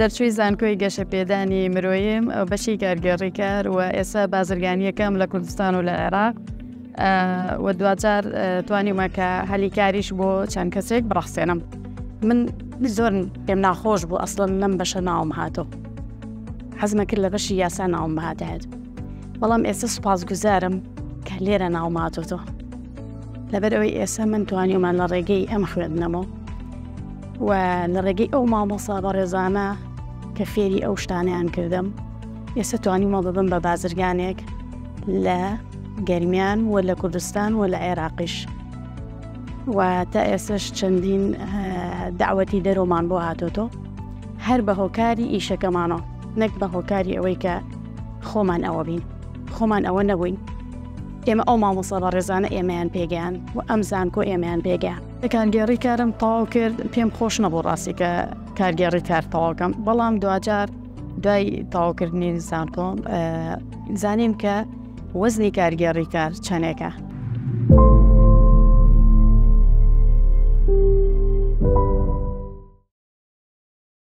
دەرچووی زانکۆی گەشەپێدانی مرۆییم بەشی کارگەڕیکار و ئێستا بازرگانیەکەم لە کوردستان و لە عێراق و دوجار توانیمە کە هەلیکاریش بۆ چەند کەسێک بڕەخسێنم. من زۆر پێم ناخۆش بوو ئەسڵەن لەم بەشە ناوم هاتۆ، حەزمە کرد لە بەشی یاسا ناوم بهاتێت، بەڵام ئێستا سوپاسگوزارم کە لێرە ناوم هاتۆتۆ، لەبەر ئەوەی ئێستا من توانیومان لە ڕێگەی ئەم خوێندنەمەوە و لە ڕێگەی ئەو مامۆستا بەڕێزانە کە فێری ئەو شتانیان کردم، ئێستا توانیمە ببم بە بازرگانێک لە گەرمیان و لە کوردستان و لە عێراقیش، و تا ئێستش چەندین داوەتی دەرۆمان بۆ هاتۆتۆ، هەر بە هۆکاری ئیشەکەمانەوە، نەک بە هۆکاری ئەوەی کە خۆمان ئەوە بین، خۆمان ئەوە نەبووین. ئێمە ئەو مامۆستا بەڕێزانە ئێمەیان پێگەیان و ئەم زانکۆ ئێمەیان پێگەیان. کارگێڕی کارم تەواو کرد، پێم خۆش نەبوو ڕاستی کە کارگێڕی کار تەواوکەم، بەڵام دوجار دوای تەواوکردنی زانکۆم زانیم کە وەزنی کارگێڕی کار چەندێکە.